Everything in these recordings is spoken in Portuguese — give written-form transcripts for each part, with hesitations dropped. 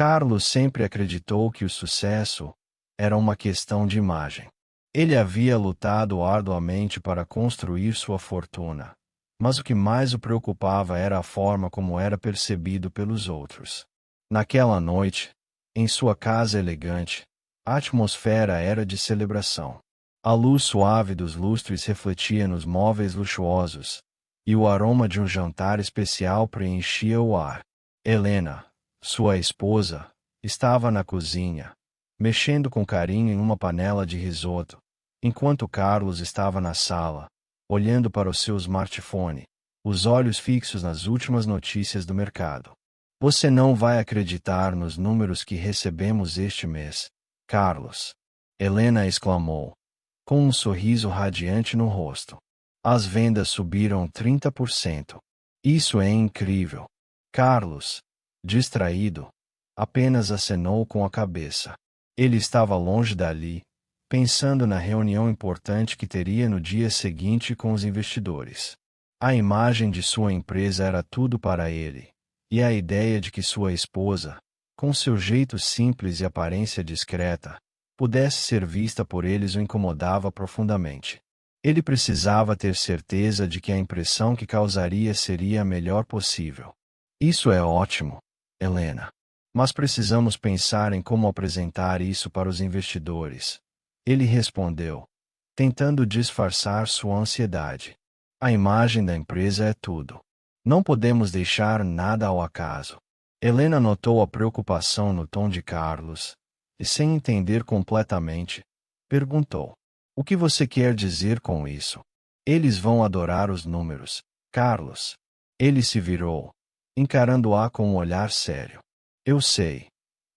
Carlos sempre acreditou que o sucesso era uma questão de imagem. Ele havia lutado arduamente para construir sua fortuna, mas o que mais o preocupava era a forma como era percebido pelos outros. Naquela noite, em sua casa elegante, a atmosfera era de celebração. A luz suave dos lustres refletia nos móveis luxuosos, e o aroma de um jantar especial preenchia o ar. Helena, sua esposa, estava na cozinha, mexendo com carinho em uma panela de risoto, enquanto Carlos estava na sala, olhando para o seu smartphone, os olhos fixos nas últimas notícias do mercado. Você não vai acreditar nos números que recebemos este mês, Carlos. Helena exclamou, com um sorriso radiante no rosto. As vendas subiram 30%. Isso é incrível. Carlos, distraído, apenas acenou com a cabeça. Ele estava longe dali, pensando na reunião importante que teria no dia seguinte com os investidores. A imagem de sua empresa era tudo para ele, e a ideia de que sua esposa, com seu jeito simples e aparência discreta, pudesse ser vista por eles o incomodava profundamente. Ele precisava ter certeza de que a impressão que causaria seria a melhor possível. Isso é ótimo, Helena. Mas precisamos pensar em como apresentar isso para os investidores. Ele respondeu, tentando disfarçar sua ansiedade. A imagem da empresa é tudo. Não podemos deixar nada ao acaso. Helena notou a preocupação no tom de Carlos, e sem entender completamente, perguntou: o que você quer dizer com isso? Eles vão adorar os números, Carlos. Ele se virou, encarando-a com um olhar sério. Eu sei,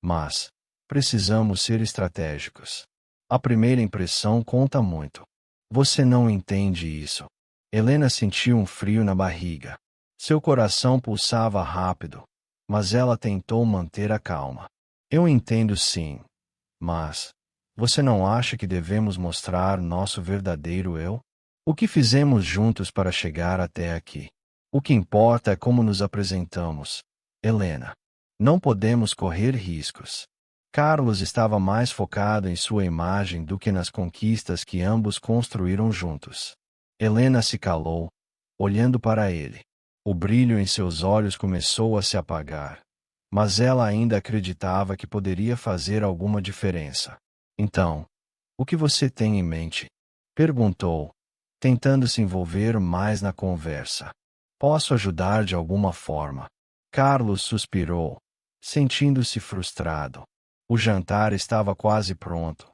mas precisamos ser estratégicos. A primeira impressão conta muito. Você não entende isso. Helena sentiu um frio na barriga. Seu coração pulsava rápido, mas ela tentou manter a calma. Eu entendo sim, mas você não acha que devemos mostrar nosso verdadeiro eu? O que fizemos juntos para chegar até aqui? O que importa é como nos apresentamos, Helena. Não podemos correr riscos. Carlos estava mais focado em sua imagem do que nas conquistas que ambos construíram juntos. Helena se calou, olhando para ele. O brilho em seus olhos começou a se apagar, mas ela ainda acreditava que poderia fazer alguma diferença. Então, o que você tem em mente? Perguntou, tentando se envolver mais na conversa. Posso ajudar de alguma forma? Carlos suspirou, sentindo-se frustrado. O jantar estava quase pronto,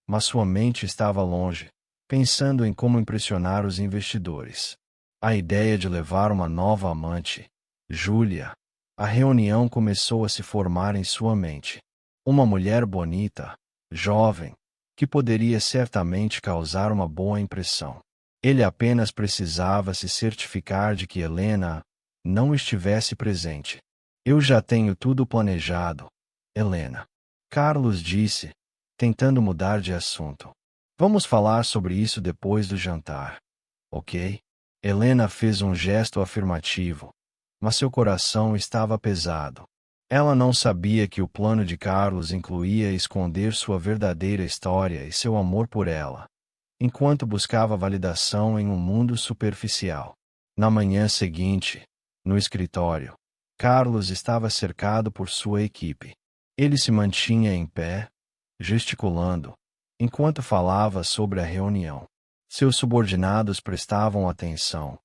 mas sua mente estava longe, pensando em como impressionar os investidores. A ideia de levar uma nova amante, Júlia. A reunião começou a se formar em sua mente. Uma mulher bonita, jovem, que poderia certamente causar uma boa impressão. Ele apenas precisava se certificar de que Helena não estivesse presente. Eu já tenho tudo planejado, Helena. Carlos disse, tentando mudar de assunto. Vamos falar sobre isso depois do jantar. Ok? Helena fez um gesto afirmativo, mas seu coração estava pesado. Ela não sabia que o plano de Carlos incluía esconder sua verdadeira história e seu amor por ela, enquanto buscava validação em um mundo superficial. Na manhã seguinte, no escritório, Carlos estava cercado por sua equipe. Ele se mantinha em pé, gesticulando, enquanto falava sobre a reunião. Seus subordinados prestavam atenção,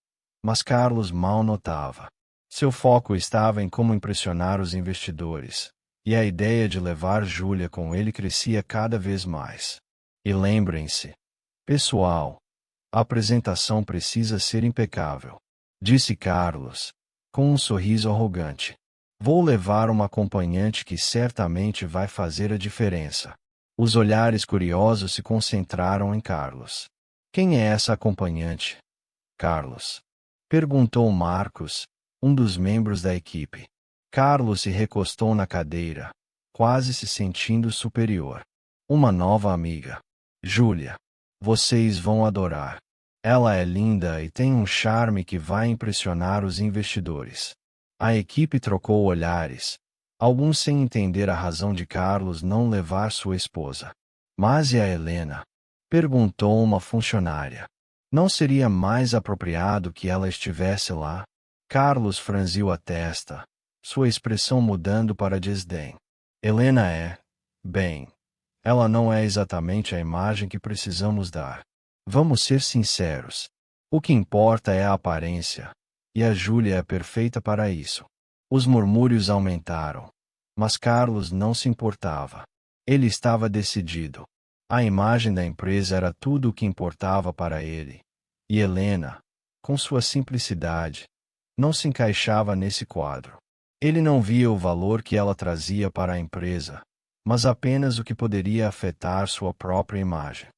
mas Carlos mal notava. Seu foco estava em como impressionar os investidores, e a ideia de levar Júlia com ele crescia cada vez mais. E lembrem-se, pessoal, a apresentação precisa ser impecável, disse Carlos, com um sorriso arrogante. Vou levar uma acompanhante que certamente vai fazer a diferença. Os olhares curiosos se concentraram em Carlos. Quem é essa acompanhante? Carlos. Perguntou Marcos, um dos membros da equipe. Carlos se recostou na cadeira, quase se sentindo superior. Uma nova amiga. Júlia. Vocês vão adorar. Ela é linda e tem um charme que vai impressionar os investidores. A equipe trocou olhares, alguns sem entender a razão de Carlos não levar sua esposa. Mas e a Helena? Perguntou uma funcionária. Não seria mais apropriado que ela estivesse lá? Carlos franziu a testa, sua expressão mudando para desdém. Helena bem, ela não é exatamente a imagem que precisamos dar. Vamos ser sinceros. O que importa é a aparência, e a Júlia é perfeita para isso. Os murmúrios aumentaram, mas Carlos não se importava. Ele estava decidido. A imagem da empresa era tudo o que importava para ele. E Helena, com sua simplicidade, não se encaixava nesse quadro. Ele não via o valor que ela trazia para a empresa, mas apenas o que poderia afetar sua própria imagem.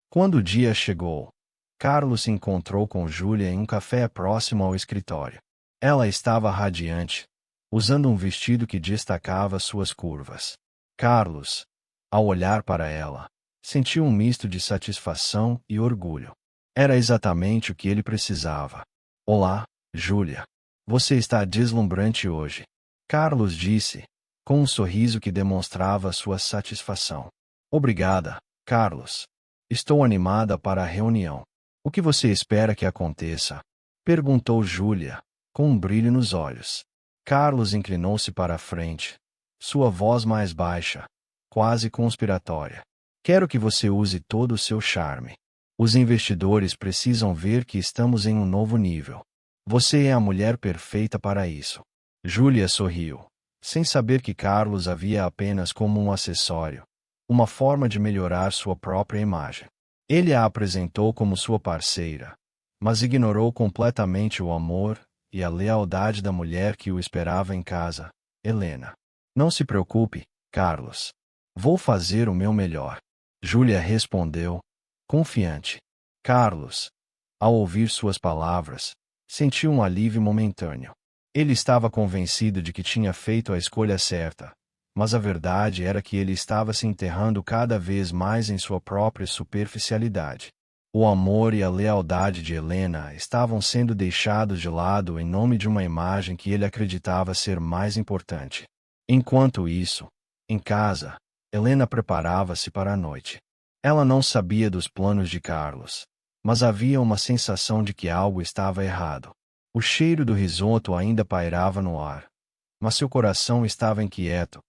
Quando o dia chegou, Carlos se encontrou com Júlia em um café próximo ao escritório. Ela estava radiante, usando um vestido que destacava suas curvas. Carlos, ao olhar para ela, sentiu um misto de satisfação e orgulho. Era exatamente o que ele precisava. Olá, Júlia. Você está deslumbrante hoje. Carlos disse, com um sorriso que demonstrava sua satisfação. Obrigada, Carlos. Estou animada para a reunião. O que você espera que aconteça? Perguntou Júlia, com um brilho nos olhos. Carlos inclinou-se para a frente, sua voz mais baixa, quase conspiratória. Quero que você use todo o seu charme. Os investidores precisam ver que estamos em um novo nível. Você é a mulher perfeita para isso. Júlia sorriu, sem saber que Carlos a via apenas como um acessório, uma forma de melhorar sua própria imagem. Ele a apresentou como sua parceira, mas ignorou completamente o amor e a lealdade da mulher que o esperava em casa, Helena. Não se preocupe, Carlos. Vou fazer o meu melhor. Júlia respondeu, confiante. Carlos, ao ouvir suas palavras, sentiu um alívio momentâneo. Ele estava convencido de que tinha feito a escolha certa, mas a verdade era que ele estava se enterrando cada vez mais em sua própria superficialidade. O amor e a lealdade de Helena estavam sendo deixados de lado em nome de uma imagem que ele acreditava ser mais importante. Enquanto isso, em casa, Helena preparava-se para a noite. Ela não sabia dos planos de Carlos, mas havia uma sensação de que algo estava errado. O cheiro do risoto ainda pairava no ar, mas seu coração estava inquieto,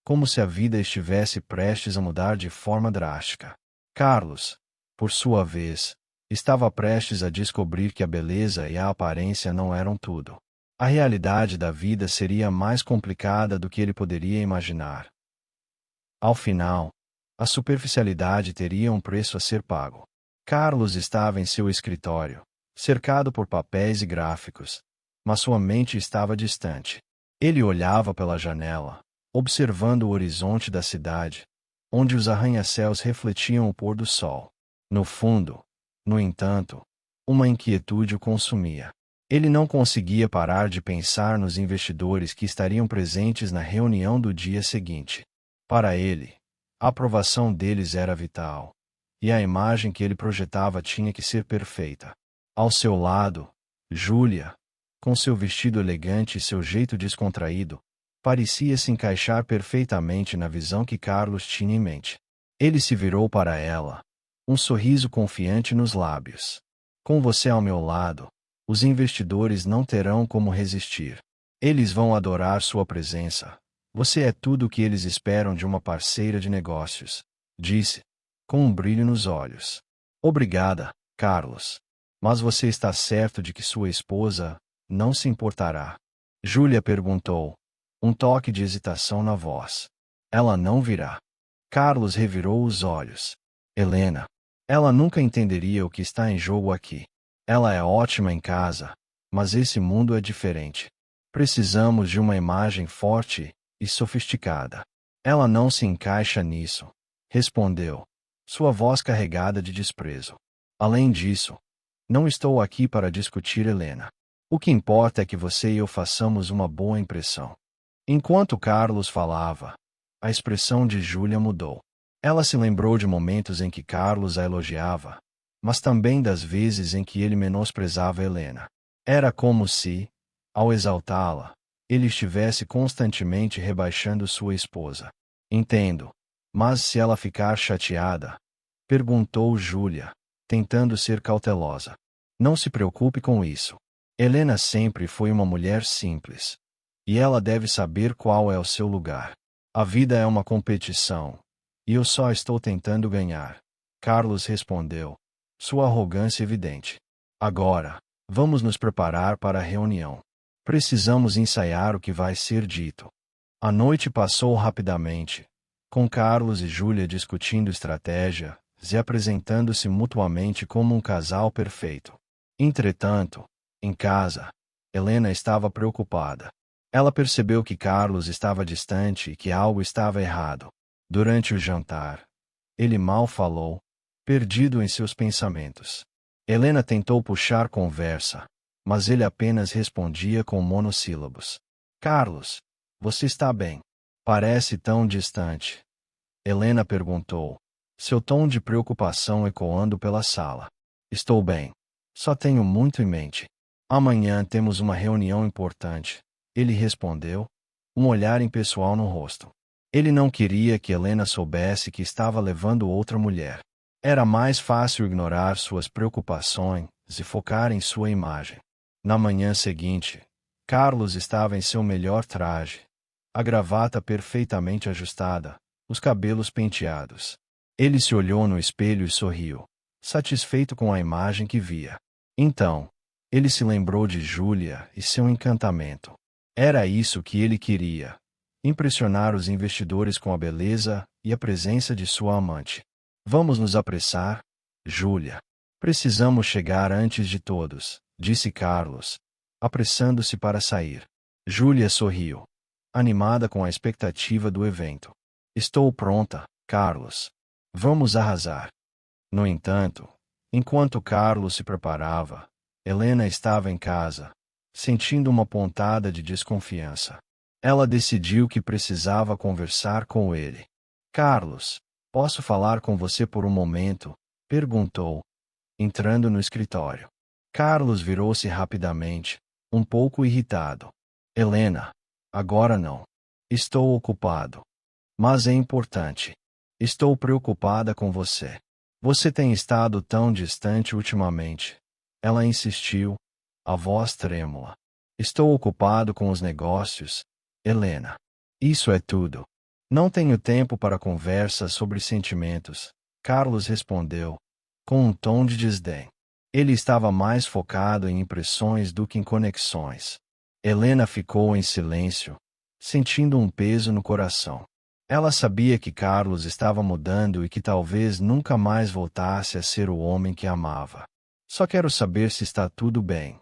como se a vida estivesse prestes a mudar de forma drástica. Carlos, por sua vez, estava prestes a descobrir que a beleza e a aparência não eram tudo. A realidade da vida seria mais complicada do que ele poderia imaginar. Ao final, a superficialidade teria um preço a ser pago. Carlos estava em seu escritório, cercado por papéis e gráficos, mas sua mente estava distante. Ele olhava pela janela, observando o horizonte da cidade, onde os arranha-céus refletiam o pôr do sol. No fundo, no entanto, uma inquietude o consumia. Ele não conseguia parar de pensar nos investidores que estariam presentes na reunião do dia seguinte. Para ele, a aprovação deles era vital, e a imagem que ele projetava tinha que ser perfeita. Ao seu lado, Júlia, com seu vestido elegante e seu jeito descontraído, parecia se encaixar perfeitamente na visão que Carlos tinha em mente. Ele se virou para ela, um sorriso confiante nos lábios. Com você ao meu lado, os investidores não terão como resistir. Eles vão adorar sua presença. Você é tudo o que eles esperam de uma parceira de negócios, disse, com um brilho nos olhos. Obrigada, Carlos. Mas você está certo de que sua esposa não se importará? Júlia perguntou, um toque de hesitação na voz. Ela não virá. Carlos revirou os olhos. Helena. Ela nunca entenderia o que está em jogo aqui. Ela é ótima em casa, mas esse mundo é diferente. Precisamos de uma imagem forte e sofisticada. Ela não se encaixa nisso, respondeu, sua voz carregada de desprezo. Além disso, não estou aqui para discutir Helena. O que importa é que você e eu façamos uma boa impressão. Enquanto Carlos falava, a expressão de Júlia mudou. Ela se lembrou de momentos em que Carlos a elogiava, mas também das vezes em que ele menosprezava Helena. Era como se, ao exaltá-la, ele estivesse constantemente rebaixando sua esposa. Entendo. Mas se ela ficar chateada? Perguntou Júlia, tentando ser cautelosa. Não se preocupe com isso. Helena sempre foi uma mulher simples. E ela deve saber qual é o seu lugar. A vida é uma competição. E eu só estou tentando ganhar. Carlos respondeu, sua arrogância evidente. Agora, vamos nos preparar para a reunião. Precisamos ensaiar o que vai ser dito. A noite passou rapidamente, com Carlos e Júlia discutindo estratégias e apresentando-se mutuamente como um casal perfeito. Entretanto, em casa, Helena estava preocupada. Ela percebeu que Carlos estava distante e que algo estava errado. Durante o jantar, ele mal falou, perdido em seus pensamentos. Helena tentou puxar conversa, mas ele apenas respondia com monossílabos. Carlos, você está bem? Parece tão distante. Helena perguntou, seu tom de preocupação ecoando pela sala. Estou bem. Só tenho muito em mente. Amanhã temos uma reunião importante. Ele respondeu, um olhar impessoal no rosto. Ele não queria que Helena soubesse que estava levando outra mulher. Era mais fácil ignorar suas preocupações e focar em sua imagem. Na manhã seguinte, Carlos estava em seu melhor traje, a gravata perfeitamente ajustada, os cabelos penteados. Ele se olhou no espelho e sorriu, satisfeito com a imagem que via. Então, ele se lembrou de Júlia e seu encantamento. Era isso que ele queria: impressionar os investidores com a beleza e a presença de sua amante. Vamos nos apressar, Júlia. Precisamos chegar antes de todos, disse Carlos, apressando-se para sair. Júlia sorriu, animada com a expectativa do evento. Estou pronta, Carlos. Vamos arrasar. No entanto, enquanto Carlos se preparava, Helena estava em casa, sentindo uma pontada de desconfiança. Ela decidiu que precisava conversar com ele. Carlos, posso falar com você por um momento? Perguntou, entrando no escritório. Carlos virou-se rapidamente, um pouco irritado. Helena, agora não. Estou ocupado. Mas é importante. Estou preocupada com você. Você tem estado tão distante ultimamente. Ela insistiu, a voz trêmula. Estou ocupado com os negócios, Helena. Isso é tudo. Não tenho tempo para conversas sobre sentimentos, Carlos respondeu, com um tom de desdém. Ele estava mais focado em impressões do que em conexões. Helena ficou em silêncio, sentindo um peso no coração. Ela sabia que Carlos estava mudando e que talvez nunca mais voltasse a ser o homem que amava. Só quero saber se está tudo bem,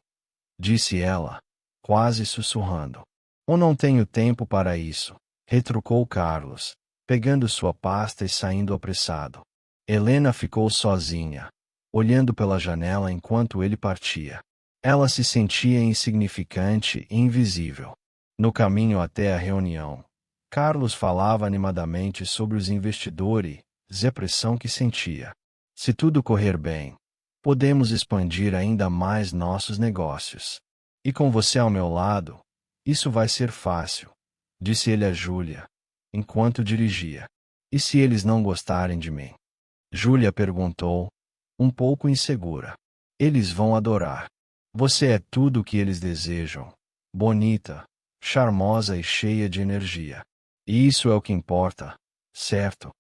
disse ela, quase sussurrando. Ou não tenho tempo para isso, retrucou Carlos, pegando sua pasta e saindo apressado. Helena ficou sozinha, olhando pela janela enquanto ele partia. Ela se sentia insignificante e invisível. No caminho até a reunião, Carlos falava animadamente sobre os investidores e a pressão que sentia. Se tudo correr bem, podemos expandir ainda mais nossos negócios. E com você ao meu lado, isso vai ser fácil, disse ele a Júlia, enquanto dirigia. E se eles não gostarem de mim? Júlia perguntou, um pouco insegura. Eles vão adorar. Você é tudo o que eles desejam. Bonita, charmosa e cheia de energia. E isso é o que importa, certo?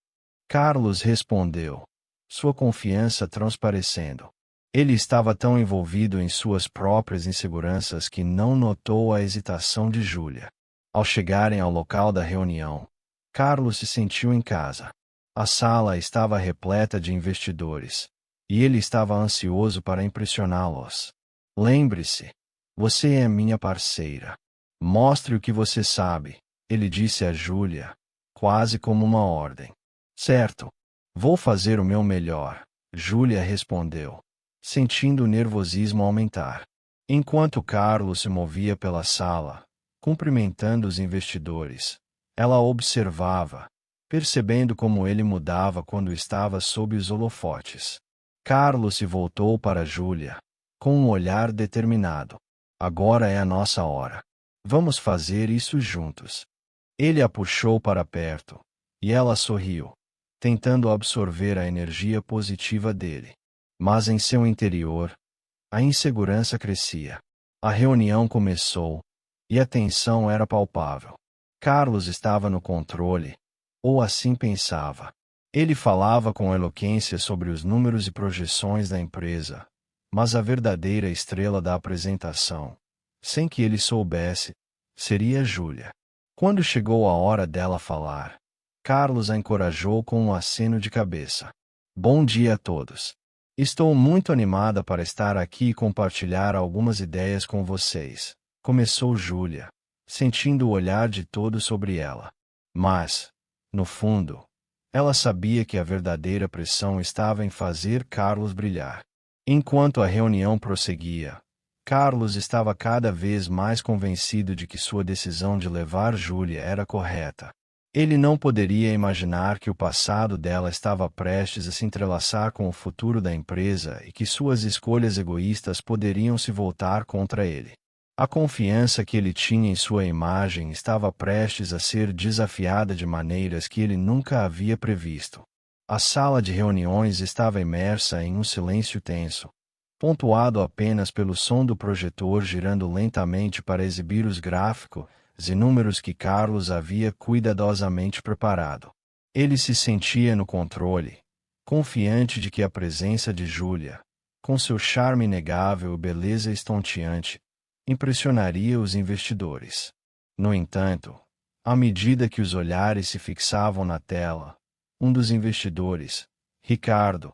Carlos respondeu, sua confiança transparecendo. Ele estava tão envolvido em suas próprias inseguranças que não notou a hesitação de Júlia. Ao chegarem ao local da reunião, Carlos se sentiu em casa. A sala estava repleta de investidores, e ele estava ansioso para impressioná-los. Lembre-se, você é minha parceira. Mostre o que você sabe, ele disse a Júlia, quase como uma ordem. Certo. Vou fazer o meu melhor, Júlia respondeu, sentindo o nervosismo aumentar. Enquanto Carlos se movia pela sala, cumprimentando os investidores, ela observava, percebendo como ele mudava quando estava sob os holofotes. Carlos se voltou para Júlia, com um olhar determinado. Agora é a nossa hora. Vamos fazer isso juntos. Ele a puxou para perto, e ela sorriu, tentando absorver a energia positiva dele. Mas em seu interior, a insegurança crescia. A reunião começou, e a tensão era palpável. Carlos estava no controle, ou assim pensava. Ele falava com eloquência sobre os números e projeções da empresa, mas a verdadeira estrela da apresentação, sem que ele soubesse, seria Júlia. Quando chegou a hora dela falar, Carlos a encorajou com um aceno de cabeça. Bom dia a todos. Estou muito animada para estar aqui e compartilhar algumas ideias com vocês, começou Júlia, sentindo o olhar de todos sobre ela. Mas, no fundo, ela sabia que a verdadeira pressão estava em fazer Carlos brilhar. Enquanto a reunião prosseguia, Carlos estava cada vez mais convencido de que sua decisão de levar Júlia era correta. Ele não poderia imaginar que o passado dela estava prestes a se entrelaçar com o futuro da empresa e que suas escolhas egoístas poderiam se voltar contra ele. A confiança que ele tinha em sua imagem estava prestes a ser desafiada de maneiras que ele nunca havia previsto. A sala de reuniões estava imersa em um silêncio tenso, pontuado apenas pelo som do projetor girando lentamente para exibir os gráficos e números que Carlos havia cuidadosamente preparado. Ele se sentia no controle, confiante de que a presença de Júlia, com seu charme inegável e beleza estonteante, impressionaria os investidores. No entanto, à medida que os olhares se fixavam na tela, um dos investidores, Ricardo,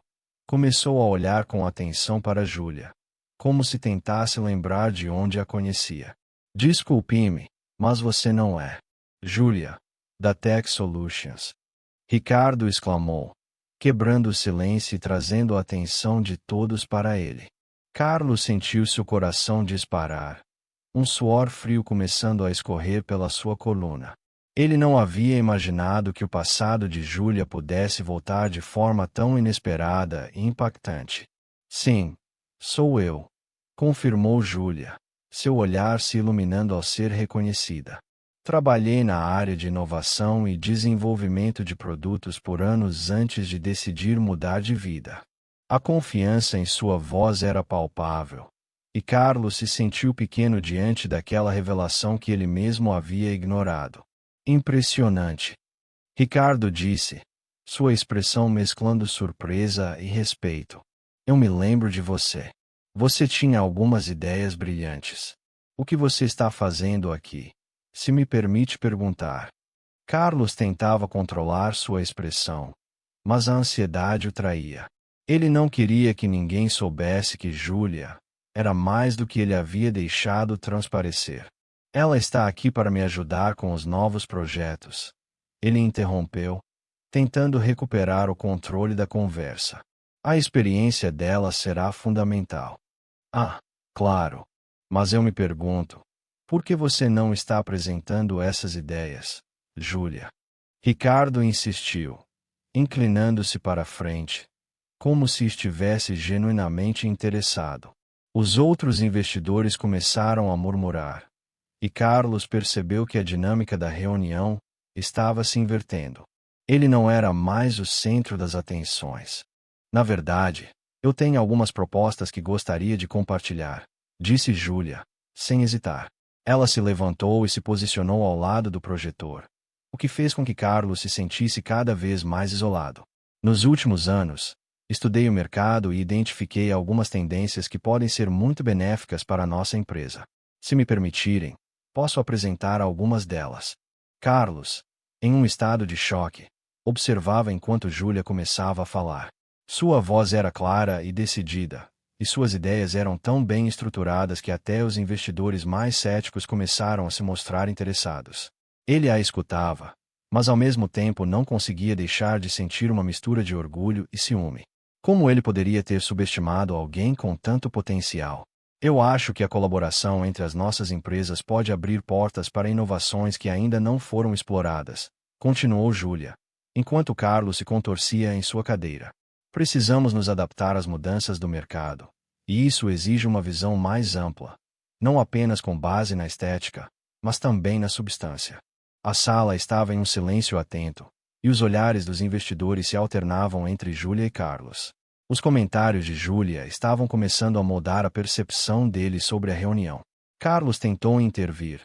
começou a olhar com atenção para Júlia, como se tentasse lembrar de onde a conhecia. Desculpe-me, mas você não é Júlia, da Tech Solutions. Ricardo exclamou, quebrando o silêncio e trazendo a atenção de todos para ele. Carlos sentiu seu coração disparar, um suor frio começando a escorrer pela sua coluna. Ele não havia imaginado que o passado de Júlia pudesse voltar de forma tão inesperada e impactante. Sim, sou eu, confirmou Júlia, seu olhar se iluminando ao ser reconhecida. Trabalhei na área de inovação e desenvolvimento de produtos por anos antes de decidir mudar de vida. A confiança em sua voz era palpável, e Carlos se sentiu pequeno diante daquela revelação que ele mesmo havia ignorado. Impressionante, Ricardo disse, sua expressão mesclando surpresa e respeito. Eu me lembro de você. Você tinha algumas ideias brilhantes. O que você está fazendo aqui? Se me permite perguntar. Carlos tentava controlar sua expressão, mas a ansiedade o traía. Ele não queria que ninguém soubesse que Júlia era mais do que ele havia deixado transparecer. Ela está aqui para me ajudar com os novos projetos. Ele interrompeu, tentando recuperar o controle da conversa. A experiência dela será fundamental. Ah, claro. Mas eu me pergunto, por que você não está apresentando essas ideias, Júlia? Ricardo insistiu, inclinando-se para a frente, como se estivesse genuinamente interessado. Os outros investidores começaram a murmurar, e Carlos percebeu que a dinâmica da reunião estava se invertendo. Ele não era mais o centro das atenções. Na verdade, eu tenho algumas propostas que gostaria de compartilhar, disse Júlia, sem hesitar. Ela se levantou e se posicionou ao lado do projetor, o que fez com que Carlos se sentisse cada vez mais isolado. Nos últimos anos, estudei o mercado e identifiquei algumas tendências que podem ser muito benéficas para a nossa empresa. Se me permitirem, posso apresentar algumas delas. Carlos, em um estado de choque, observava enquanto Júlia começava a falar. Sua voz era clara e decidida, e suas ideias eram tão bem estruturadas que até os investidores mais céticos começaram a se mostrar interessados. Ele a escutava, mas ao mesmo tempo não conseguia deixar de sentir uma mistura de orgulho e ciúme. Como ele poderia ter subestimado alguém com tanto potencial? Eu acho que a colaboração entre as nossas empresas pode abrir portas para inovações que ainda não foram exploradas, continuou Júlia, enquanto Carlos se contorcia em sua cadeira. Precisamos nos adaptar às mudanças do mercado, e isso exige uma visão mais ampla, não apenas com base na estética, mas também na substância. A sala estava em um silêncio atento, e os olhares dos investidores se alternavam entre Júlia e Carlos. Os comentários de Júlia estavam começando a moldar a percepção dele sobre a reunião. Carlos tentou intervir,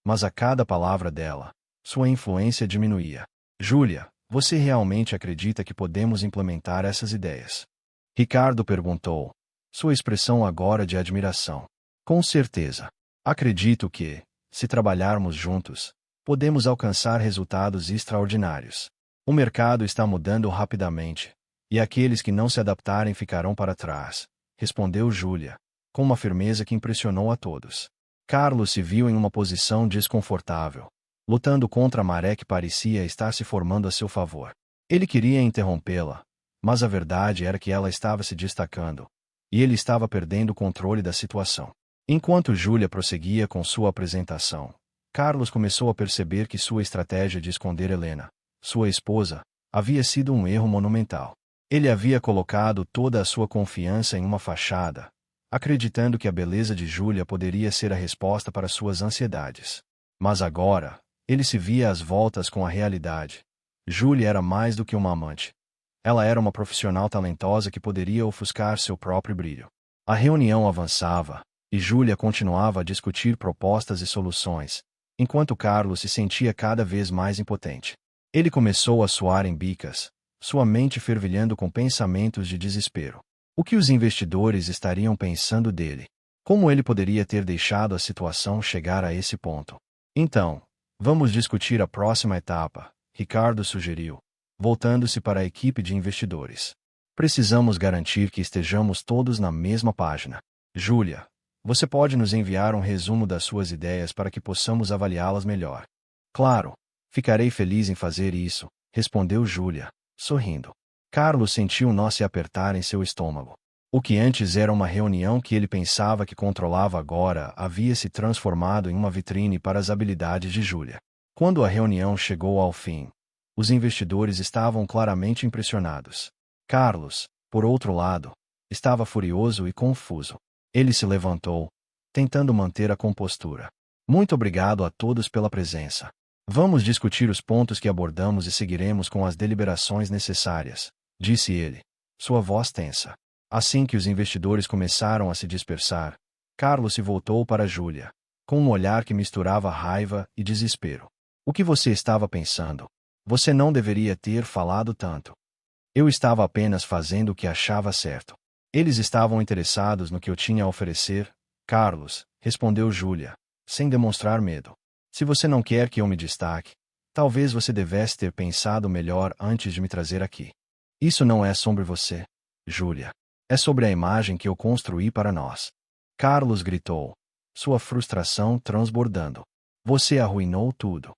mas a cada palavra dela, sua influência diminuía. Júlia, você realmente acredita que podemos implementar essas ideias? Ricardo perguntou, sua expressão agora de admiração. Com certeza. Acredito que, se trabalharmos juntos, podemos alcançar resultados extraordinários. O mercado está mudando rapidamente, e aqueles que não se adaptarem ficarão para trás, respondeu Júlia, com uma firmeza que impressionou a todos. Carlos se viu em uma posição desconfortável, lutando contra a maré que parecia estar se formando a seu favor. Ele queria interrompê-la, mas a verdade era que ela estava se destacando, e ele estava perdendo o controle da situação. Enquanto Júlia prosseguia com sua apresentação, Carlos começou a perceber que sua estratégia de esconder Helena, sua esposa, havia sido um erro monumental. Ele havia colocado toda a sua confiança em uma fachada, acreditando que a beleza de Júlia poderia ser a resposta para suas ansiedades. Mas agora, ele se via às voltas com a realidade. Júlia era mais do que uma amante. Ela era uma profissional talentosa que poderia ofuscar seu próprio brilho. A reunião avançava, e Júlia continuava a discutir propostas e soluções, enquanto Carlos se sentia cada vez mais impotente. Ele começou a suar em bicas, sua mente fervilhando com pensamentos de desespero. O que os investidores estariam pensando dele? Como ele poderia ter deixado a situação chegar a esse ponto? Então, vamos discutir a próxima etapa, Ricardo sugeriu, voltando-se para a equipe de investidores. Precisamos garantir que estejamos todos na mesma página. Júlia, você pode nos enviar um resumo das suas ideias para que possamos avaliá-las melhor. Claro, ficarei feliz em fazer isso, respondeu Júlia, sorrindo. Carlos sentiu um nó se apertar em seu estômago. O que antes era uma reunião que ele pensava que controlava agora havia se transformado em uma vitrine para as habilidades de Júlia. Quando a reunião chegou ao fim, os investidores estavam claramente impressionados. Carlos, por outro lado, estava furioso e confuso. Ele se levantou, tentando manter a compostura. Muito obrigado a todos pela presença. Vamos discutir os pontos que abordamos e seguiremos com as deliberações necessárias, disse ele, sua voz tensa. Assim que os investidores começaram a se dispersar, Carlos se voltou para Júlia, com um olhar que misturava raiva e desespero. O que você estava pensando? Você não deveria ter falado tanto. Eu estava apenas fazendo o que achava certo. Eles estavam interessados no que eu tinha a oferecer, Carlos, respondeu Júlia, sem demonstrar medo. Se você não quer que eu me destaque, talvez você devesse ter pensado melhor antes de me trazer aqui. Isso não é sobre você, Júlia. É sobre a imagem que eu construí para nós. Carlos gritou, sua frustração transbordando. Você arruinou tudo.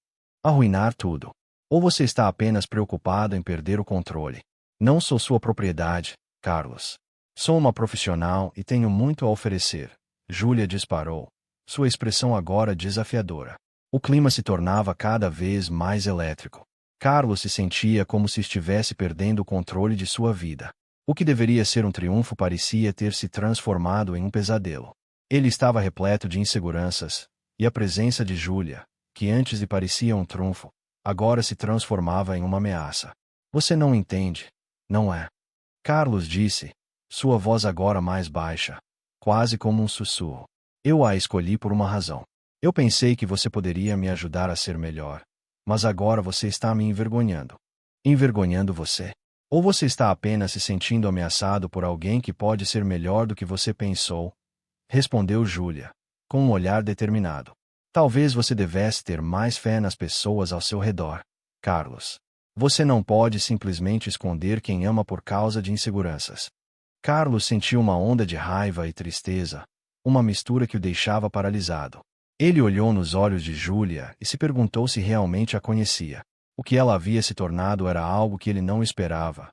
Arruinar tudo. Ou você está apenas preocupado em perder o controle? Não sou sua propriedade, Carlos. Sou uma profissional e tenho muito a oferecer. Júlia disparou, sua expressão agora desafiadora. O clima se tornava cada vez mais elétrico. Carlos se sentia como se estivesse perdendo o controle de sua vida. O que deveria ser um triunfo parecia ter se transformado em um pesadelo. Ele estava repleto de inseguranças, e a presença de Júlia, que antes lhe parecia um trunfo, agora se transformava em uma ameaça. Você não entende, não é? Carlos disse, sua voz agora mais baixa, quase como um sussurro. Eu a escolhi por uma razão. Eu pensei que você poderia me ajudar a ser melhor, mas agora você está me envergonhando. Envergonhando você? Ou você está apenas se sentindo ameaçado por alguém que pode ser melhor do que você pensou? Respondeu Júlia, com um olhar determinado. Talvez você devesse ter mais fé nas pessoas ao seu redor, Carlos. Você não pode simplesmente esconder quem ama por causa de inseguranças. Carlos sentiu uma onda de raiva e tristeza, uma mistura que o deixava paralisado. Ele olhou nos olhos de Júlia e se perguntou se realmente a conhecia. O que ela havia se tornado era algo que ele não esperava.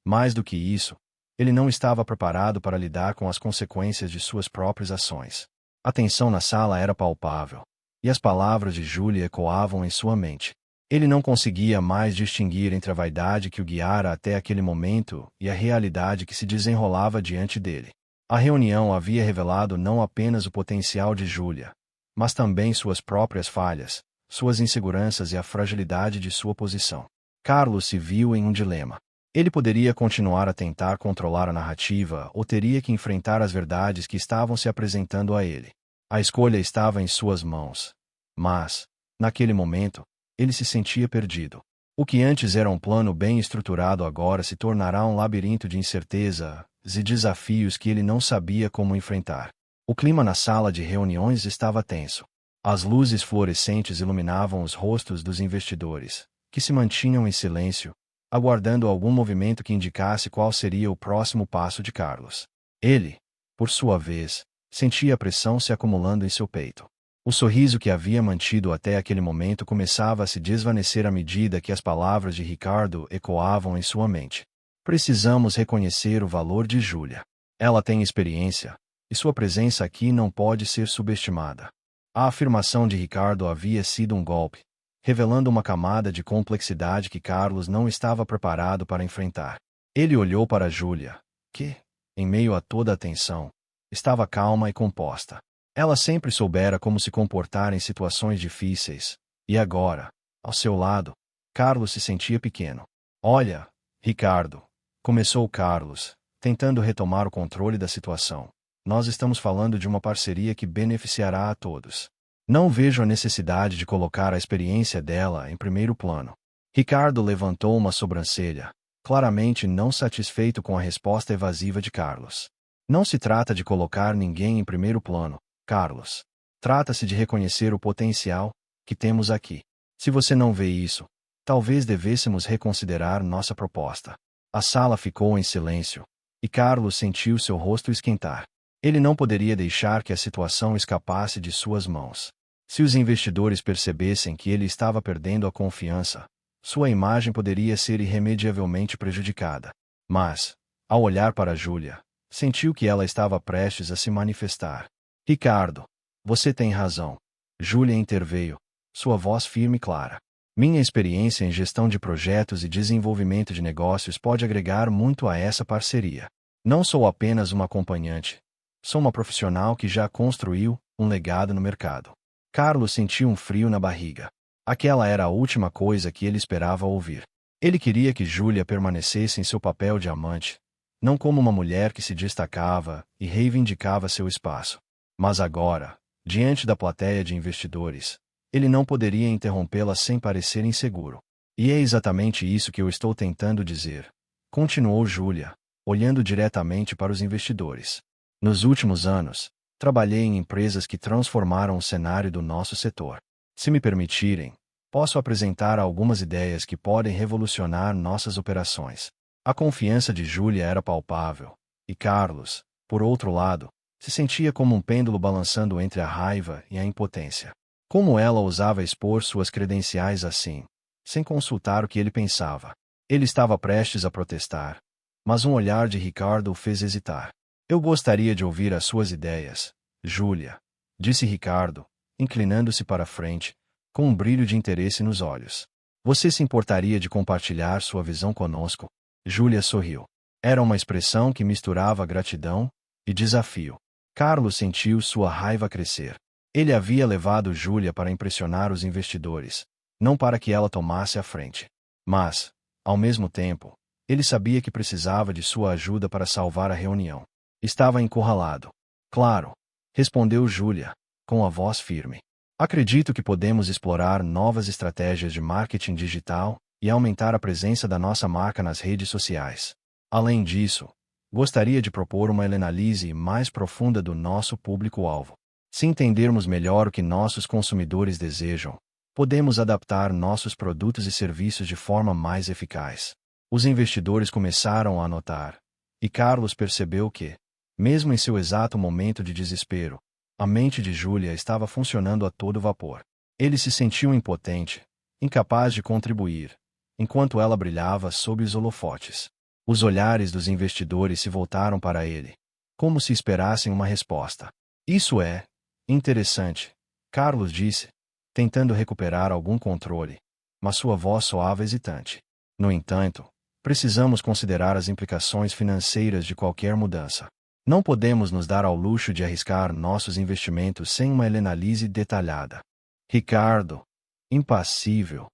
Mais do que isso, ele não estava preparado para lidar com as consequências de suas próprias ações. A tensão na sala era palpável, e as palavras de Júlia ecoavam em sua mente. Ele não conseguia mais distinguir entre a vaidade que o guiara até aquele momento e a realidade que se desenrolava diante dele. A reunião havia revelado não apenas o potencial de Júlia, mas também suas próprias falhas, suas inseguranças e a fragilidade de sua posição. Carlos se viu em um dilema. Ele poderia continuar a tentar controlar a narrativa ou teria que enfrentar as verdades que estavam se apresentando a ele. A escolha estava em suas mãos. Mas, naquele momento, ele se sentia perdido. O que antes era um plano bem estruturado agora se tornará um labirinto de incertezas e desafios que ele não sabia como enfrentar. O clima na sala de reuniões estava tenso. As luzes fluorescentes iluminavam os rostos dos investidores, que se mantinham em silêncio, aguardando algum movimento que indicasse qual seria o próximo passo de Carlos. Ele, por sua vez, sentia a pressão se acumulando em seu peito. O sorriso que havia mantido até aquele momento começava a se desvanecer à medida que as palavras de Ricardo ecoavam em sua mente. Precisamos reconhecer o valor de Júlia. Ela tem experiência, e sua presença aqui não pode ser subestimada. A afirmação de Ricardo havia sido um golpe, revelando uma camada de complexidade que Carlos não estava preparado para enfrentar. Ele olhou para Júlia, que, em meio a toda a tensão, estava calma e composta. Ela sempre soubera como se comportar em situações difíceis, e agora, ao seu lado, Carlos se sentia pequeno. Olha, Ricardo, começou Carlos, tentando retomar o controle da situação. Nós estamos falando de uma parceria que beneficiará a todos. Não vejo a necessidade de colocar a experiência dela em primeiro plano. Ricardo levantou uma sobrancelha, claramente não satisfeito com a resposta evasiva de Carlos. Não se trata de colocar ninguém em primeiro plano, Carlos. Trata-se de reconhecer o potencial que temos aqui. Se você não vê isso, talvez devêssemos reconsiderar nossa proposta. A sala ficou em silêncio, e Carlos sentiu seu rosto esquentar. Ele não poderia deixar que a situação escapasse de suas mãos. Se os investidores percebessem que ele estava perdendo a confiança, sua imagem poderia ser irremediavelmente prejudicada. Mas, ao olhar para Júlia, sentiu que ela estava prestes a se manifestar. Ricardo, você tem razão. Júlia interveio, sua voz firme e clara. Minha experiência em gestão de projetos e desenvolvimento de negócios pode agregar muito a essa parceria. Não sou apenas uma acompanhante. Sou uma profissional que já construiu um legado no mercado. Carlos sentiu um frio na barriga. Aquela era a última coisa que ele esperava ouvir. Ele queria que Júlia permanecesse em seu papel de amante, não como uma mulher que se destacava e reivindicava seu espaço. Mas agora, diante da plateia de investidores, ele não poderia interrompê-la sem parecer inseguro. E é exatamente isso que eu estou tentando dizer, continuou Júlia, olhando diretamente para os investidores. Nos últimos anos, trabalhei em empresas que transformaram o cenário do nosso setor. Se me permitirem, posso apresentar algumas ideias que podem revolucionar nossas operações. A confiança de Júlia era palpável, e Carlos, por outro lado, se sentia como um pêndulo balançando entre a raiva e a impotência. Como ela ousava expor suas credenciais assim, sem consultar o que ele pensava? Ele estava prestes a protestar, mas um olhar de Ricardo o fez hesitar. Eu gostaria de ouvir as suas ideias, Júlia, disse Ricardo, inclinando-se para a frente, com um brilho de interesse nos olhos. Você se importaria de compartilhar sua visão conosco? Júlia sorriu. Era uma expressão que misturava gratidão e desafio. Carlos sentiu sua raiva crescer. Ele havia levado Júlia para impressionar os investidores, não para que ela tomasse a frente. Mas, ao mesmo tempo, ele sabia que precisava de sua ajuda para salvar a reunião. Estava encurralado. Claro, respondeu Júlia, com a voz firme. Acredito que podemos explorar novas estratégias de marketing digital e aumentar a presença da nossa marca nas redes sociais. Além disso, gostaria de propor uma análise mais profunda do nosso público-alvo. Se entendermos melhor o que nossos consumidores desejam, podemos adaptar nossos produtos e serviços de forma mais eficaz. Os investidores começaram a notar, e Carlos percebeu que, mesmo em seu exato momento de desespero, a mente de Júlia estava funcionando a todo vapor. Ele se sentiu impotente, incapaz de contribuir, enquanto ela brilhava sob os holofotes. Os olhares dos investidores se voltaram para ele, como se esperassem uma resposta. Isso é interessante, Carlos disse, tentando recuperar algum controle, mas sua voz soava hesitante. No entanto, precisamos considerar as implicações financeiras de qualquer mudança. Não podemos nos dar ao luxo de arriscar nossos investimentos sem uma análise detalhada. Ricardo, impassível,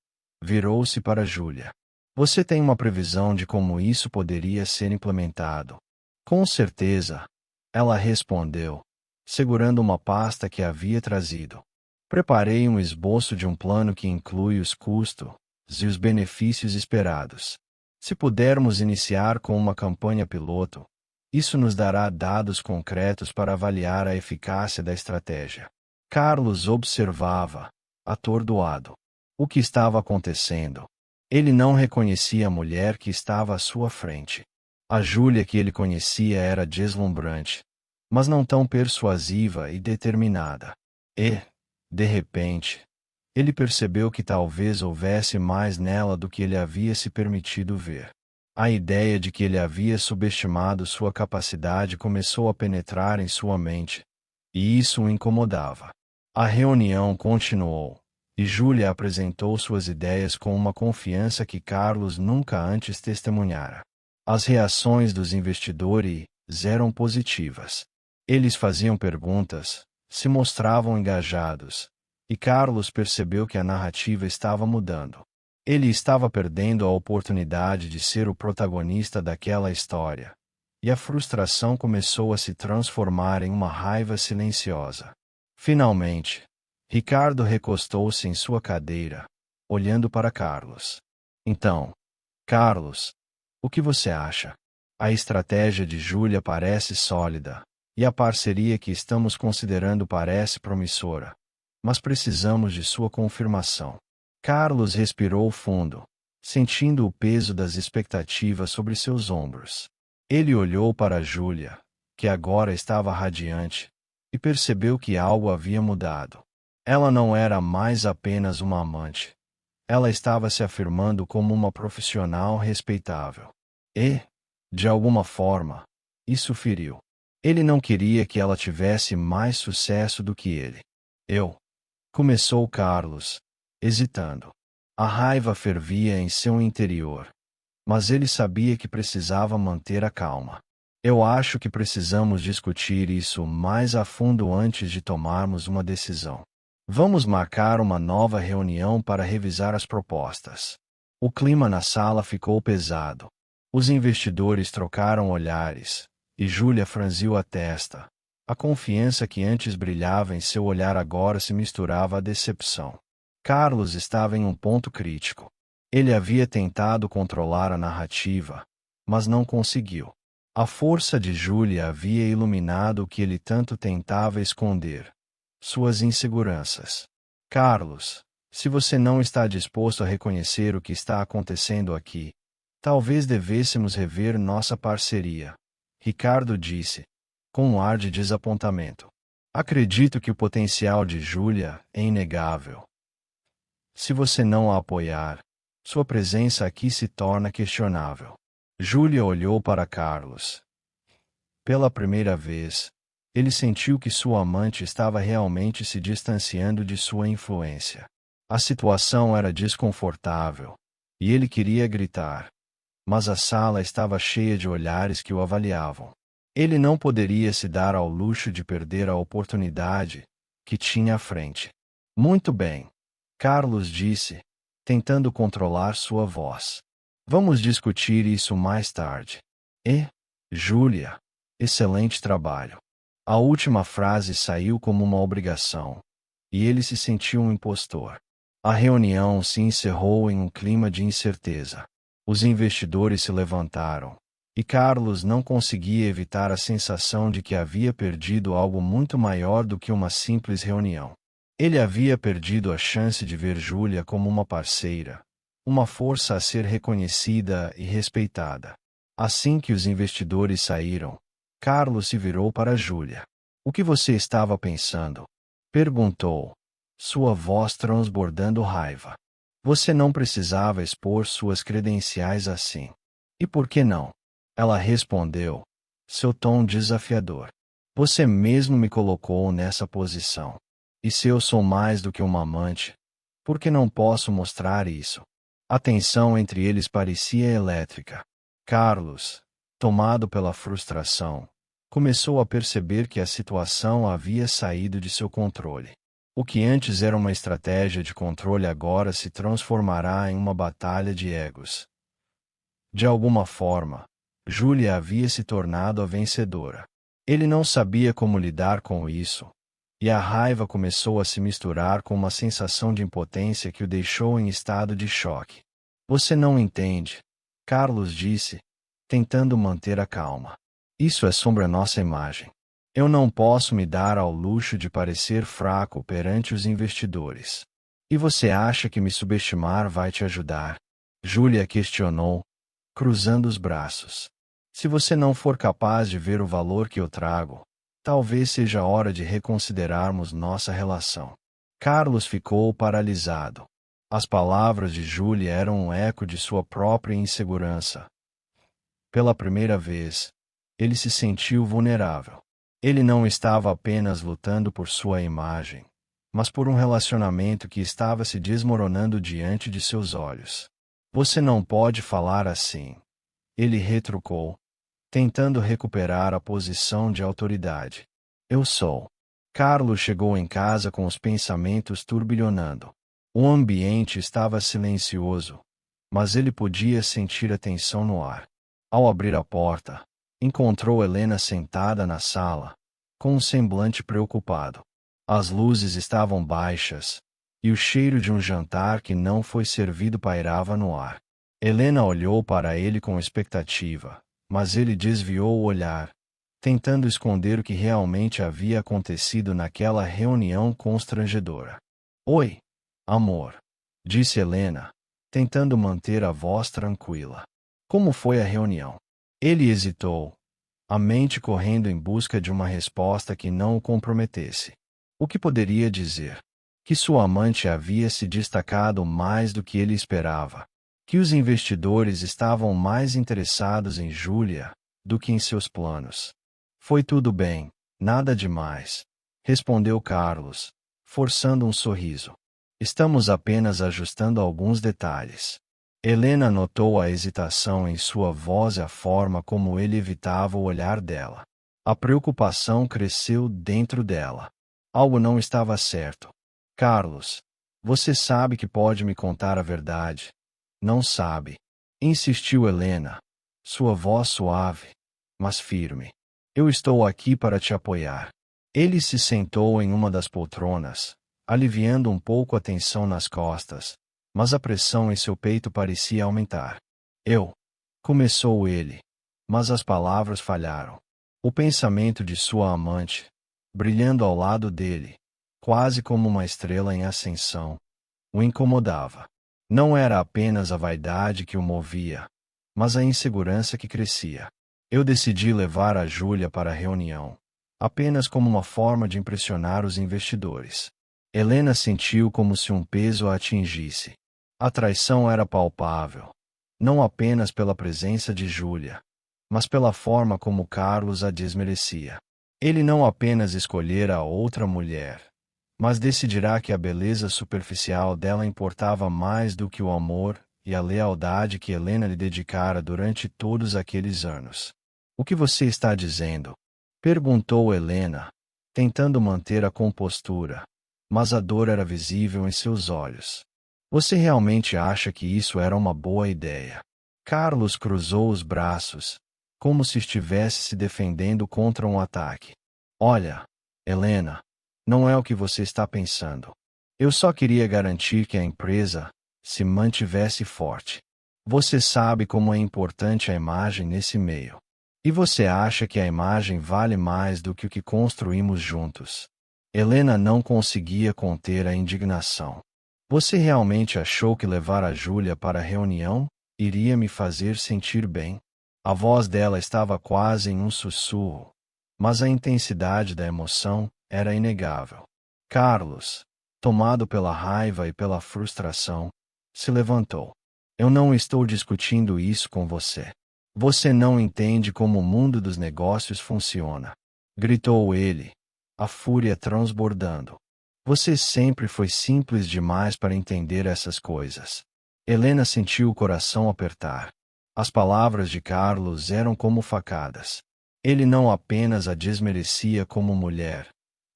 virou-se para Júlia. Você tem uma previsão de como isso poderia ser implementado? Com certeza, ela respondeu, segurando uma pasta que havia trazido. Preparei um esboço de um plano que inclui os custos e os benefícios esperados. Se pudermos iniciar com uma campanha piloto, isso nos dará dados concretos para avaliar a eficácia da estratégia. Carlos observava, atordoado. O que estava acontecendo? Ele não reconhecia a mulher que estava à sua frente. A Júlia que ele conhecia era deslumbrante, mas não tão persuasiva e determinada. E, de repente, ele percebeu que talvez houvesse mais nela do que ele havia se permitido ver. A ideia de que ele havia subestimado sua capacidade começou a penetrar em sua mente, e isso o incomodava. A reunião continuou, e Júlia apresentou suas ideias com uma confiança que Carlos nunca antes testemunhara. As reações dos investidores eram positivas. Eles faziam perguntas, se mostravam engajados, e Carlos percebeu que a narrativa estava mudando. Ele estava perdendo a oportunidade de ser o protagonista daquela história, e a frustração começou a se transformar em uma raiva silenciosa. Finalmente, Ricardo recostou-se em sua cadeira, olhando para Carlos. Então, Carlos, o que você acha? A estratégia de Júlia parece sólida, e a parceria que estamos considerando parece promissora. Mas precisamos de sua confirmação. Carlos respirou fundo, sentindo o peso das expectativas sobre seus ombros. Ele olhou para Júlia, que agora estava radiante, e percebeu que algo havia mudado. Ela não era mais apenas uma amante. Ela estava se afirmando como uma profissional respeitável. E, de alguma forma, isso feriu. Ele não queria que ela tivesse mais sucesso do que ele. Começou Carlos, hesitando. A raiva fervia em seu interior, mas ele sabia que precisava manter a calma. Eu acho que precisamos discutir isso mais a fundo antes de tomarmos uma decisão. Vamos marcar uma nova reunião para revisar as propostas. O clima na sala ficou pesado. Os investidores trocaram olhares, e Júlia franziu a testa. A confiança que antes brilhava em seu olhar agora se misturava à decepção. Carlos estava em um ponto crítico. Ele havia tentado controlar a narrativa, mas não conseguiu. A força de Júlia havia iluminado o que ele tanto tentava esconder: suas inseguranças. Carlos, se você não está disposto a reconhecer o que está acontecendo aqui, talvez devêssemos rever nossa parceria, Ricardo disse, com um ar de desapontamento. Acredito que o potencial de Júlia é inegável. Se você não a apoiar, sua presença aqui se torna questionável. Júlia olhou para Carlos. Pela primeira vez, ele sentiu que sua amante estava realmente se distanciando de sua influência. A situação era desconfortável, e ele queria gritar, mas a sala estava cheia de olhares que o avaliavam. Ele não poderia se dar ao luxo de perder a oportunidade que tinha à frente. Muito bem, Carlos disse, tentando controlar sua voz. Vamos discutir isso mais tarde. Júlia, excelente trabalho. A última frase saiu como uma obrigação, e ele se sentiu um impostor. A reunião se encerrou em um clima de incerteza. Os investidores se levantaram, e Carlos não conseguia evitar a sensação de que havia perdido algo muito maior do que uma simples reunião. Ele havia perdido a chance de ver Júlia como uma parceira, uma força a ser reconhecida e respeitada. Assim que os investidores saíram, Carlos se virou para Júlia. O que você estava pensando? Perguntou, sua voz transbordando raiva. Você não precisava expor suas credenciais assim. E por que não? Ela respondeu, seu tom desafiador. Você mesmo me colocou nessa posição. E se eu sou mais do que uma amante, por que não posso mostrar isso? A tensão entre eles parecia elétrica. Carlos, tomado pela frustração, começou a perceber que a situação havia saído de seu controle. O que antes era uma estratégia de controle agora se transformará em uma batalha de egos. De alguma forma, Julia havia se tornado a vencedora. Ele não sabia como lidar com isso, e a raiva começou a se misturar com uma sensação de impotência que o deixou em estado de choque. Você não entende, Carlos disse, tentando manter a calma. Isso é sobre a nossa imagem. Eu não posso me dar ao luxo de parecer fraco perante os investidores. E você acha que me subestimar vai te ajudar? Julia questionou, cruzando os braços. Se você não for capaz de ver o valor que eu trago, talvez seja hora de reconsiderarmos nossa relação. Carlos ficou paralisado. As palavras de Julia eram um eco de sua própria insegurança. Pela primeira vez, ele se sentiu vulnerável. Ele não estava apenas lutando por sua imagem, mas por um relacionamento que estava se desmoronando diante de seus olhos. Você não pode falar assim. Ele retrucou, tentando recuperar a posição de autoridade. Eu sou. Carlos chegou em casa com os pensamentos turbilhonando. O ambiente estava silencioso, mas ele podia sentir a tensão no ar. Ao abrir a porta, encontrou Helena sentada na sala, com um semblante preocupado. As luzes estavam baixas, e o cheiro de um jantar que não foi servido pairava no ar. Helena olhou para ele com expectativa, mas ele desviou o olhar, tentando esconder o que realmente havia acontecido naquela reunião constrangedora. Oi, amor, disse Helena, tentando manter a voz tranquila. Como foi a reunião? Ele hesitou, a mente correndo em busca de uma resposta que não o comprometesse. O que poderia dizer? Que sua amante havia se destacado mais do que ele esperava. Que os investidores estavam mais interessados em Julia do que em seus planos. Foi tudo bem, nada demais, respondeu Carlos, forçando um sorriso. Estamos apenas ajustando alguns detalhes. Helena notou a hesitação em sua voz e a forma como ele evitava o olhar dela. A preocupação cresceu dentro dela. Algo não estava certo. Carlos, você sabe que pode me contar a verdade. Não sabe, insistiu Helena, sua voz suave, mas firme. Eu estou aqui para te apoiar. Ele se sentou em uma das poltronas, aliviando um pouco a tensão nas costas, mas a pressão em seu peito parecia aumentar. Começou ele, mas as palavras falharam. O pensamento de sua amante, brilhando ao lado dele, quase como uma estrela em ascensão, o incomodava. Não era apenas a vaidade que o movia, mas a insegurança que crescia. Eu decidi levar a Julia para a reunião, apenas como uma forma de impressionar os investidores. Helena sentiu como se um peso a atingisse. A traição era palpável, não apenas pela presença de Julia, mas pela forma como Carlos a desmerecia. Ele não apenas escolhera outra mulher, mas decidirá que a beleza superficial dela importava mais do que o amor e a lealdade que Helena lhe dedicara durante todos aqueles anos. O que você está dizendo? Perguntou Helena, tentando manter a compostura, mas a dor era visível em seus olhos. Você realmente acha que isso era uma boa ideia? Carlos cruzou os braços, como se estivesse se defendendo contra um ataque. Olha, Helena, não é o que você está pensando. Eu só queria garantir que a empresa se mantivesse forte. Você sabe como é importante a imagem nesse meio. E você acha que a imagem vale mais do que o que construímos juntos? Helena não conseguia conter a indignação. Você realmente achou que levar a Julia para a reunião iria me fazer sentir bem? A voz dela estava quase em um sussurro, mas a intensidade da emoção era inegável. Carlos, tomado pela raiva e pela frustração, se levantou. Eu não estou discutindo isso com você. Você não entende como o mundo dos negócios funciona, gritou ele, a fúria transbordando. Você sempre foi simples demais para entender essas coisas. Helena sentiu o coração apertar. As palavras de Carlos eram como facadas. Ele não apenas a desmerecia como mulher,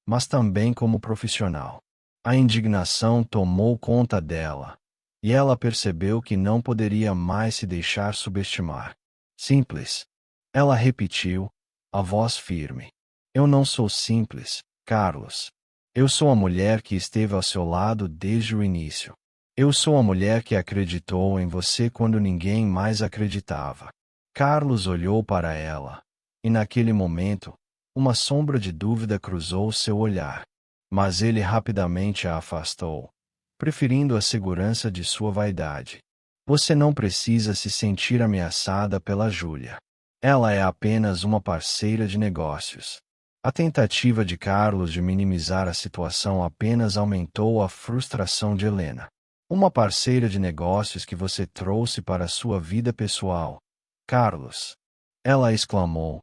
mas também como profissional. A indignação tomou conta dela, e ela percebeu que não poderia mais se deixar subestimar. Simples. Ela repetiu, a voz firme. Eu não sou simples, Carlos. Eu sou a mulher que esteve ao seu lado desde o início. Eu sou a mulher que acreditou em você quando ninguém mais acreditava. Carlos olhou para ela, e naquele momento, uma sombra de dúvida cruzou seu olhar. Mas ele rapidamente a afastou, preferindo a segurança de sua vaidade. Você não precisa se sentir ameaçada pela Júlia. Ela é apenas uma parceira de negócios. A tentativa de Carlos de minimizar a situação apenas aumentou a frustração de Helena. Uma parceira de negócios que você trouxe para sua vida pessoal. Carlos. Ela exclamou,